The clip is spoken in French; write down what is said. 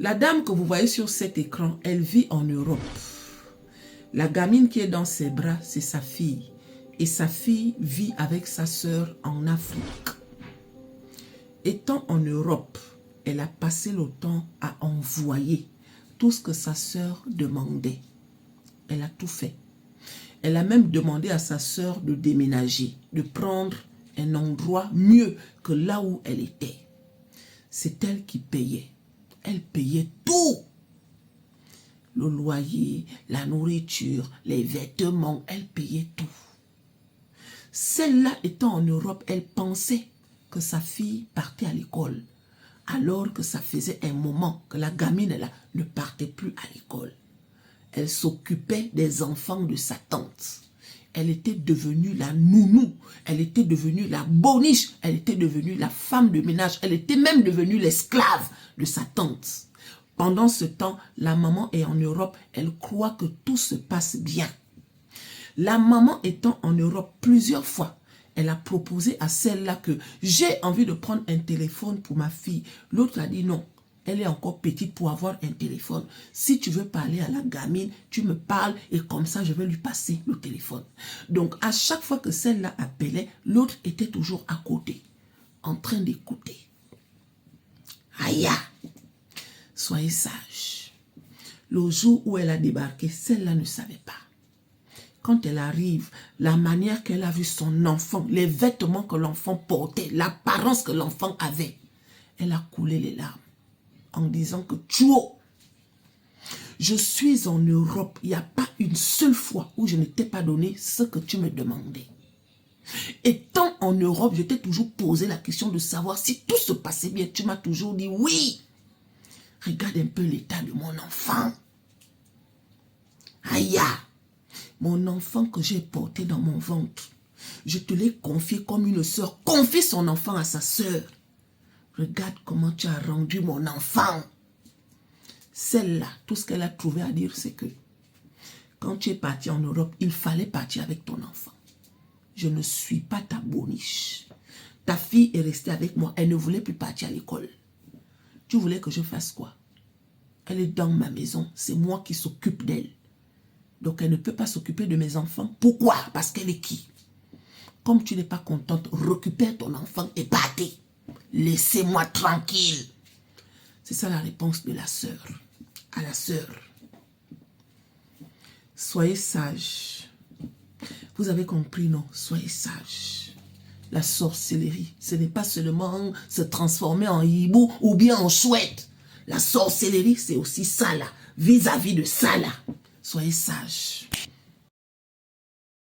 La dame que vous voyez sur cet écran, elle vit en Europe. La gamine qui est dans ses bras, c'est sa fille. Et sa fille vit avec sa sœur en Afrique. Étant en Europe, elle a passé le temps à envoyer tout ce que sa sœur demandait. Elle a tout fait. Elle a même demandé à sa sœur de déménager, de prendre un endroit mieux que là où elle était. C'est elle qui payait. Elle payait tout. Le loyer, la nourriture, les vêtements, elle payait tout. Celle-là étant en Europe, elle pensait que sa fille partait à l'école. Alors que ça faisait un moment que la gamine là ne partait plus à l'école. Elle s'occupait des enfants de sa tante. Elle était devenue la nounou. Elle était devenue la boniche. Elle était devenue la femme de ménage. Elle était même devenue l'esclave de sa tante. Pendant ce temps, la maman est en Europe. Elle croit que tout se passe bien. La maman étant en Europe plusieurs fois, elle a proposé à celle-là que j'ai envie de prendre un téléphone pour ma fille. L'autre a dit non. Elle est encore petite pour avoir un téléphone. Si tu veux parler à la gamine, tu me parles et comme ça, je vais lui passer le téléphone. Donc, à chaque fois que celle-là appelait, l'autre était toujours à côté, en train d'écouter. Aïe! Soyez sages. Le jour où elle a débarqué, celle-là ne savait pas. Quand elle arrive, la manière qu'elle a vu son enfant, les vêtements que l'enfant portait, l'apparence que l'enfant avait, elle a coulé les larmes en disant que Tchouo, je suis en Europe, il n'y a pas une seule fois où je ne t'ai pas donné ce que tu me demandais. Étant en Europe, je t'ai toujours posé la question de savoir si tout se passait bien. Tu m'as toujours dit oui. Regarde un peu l'état de mon enfant. Aïe! Mon enfant que j'ai porté dans mon ventre, je te l'ai confié comme une sœur. Confie son enfant à sa sœur. Regarde comment tu as rendu mon enfant. Celle-là, tout ce qu'elle a trouvé à dire, c'est que quand tu es parti en Europe, il fallait partir avec ton enfant. Je ne suis pas ta boniche. Ta fille est restée avec moi. Elle ne voulait plus partir à l'école. Tu voulais que je fasse quoi? Elle est dans ma maison. C'est moi qui s'occupe d'elle. Donc, elle ne peut pas s'occuper de mes enfants. Pourquoi? Parce qu'elle est qui? Comme tu n'es pas contente, récupère ton enfant et partez. Laissez-moi tranquille. C'est ça la réponse de la sœur. À la sœur. Soyez sages. Vous avez compris, non? Soyez sages. La sorcellerie, ce n'est pas seulement se transformer en hibou ou bien en chouette. La sorcellerie, c'est aussi ça là. Vis-à-vis de ça là. Soyez sages.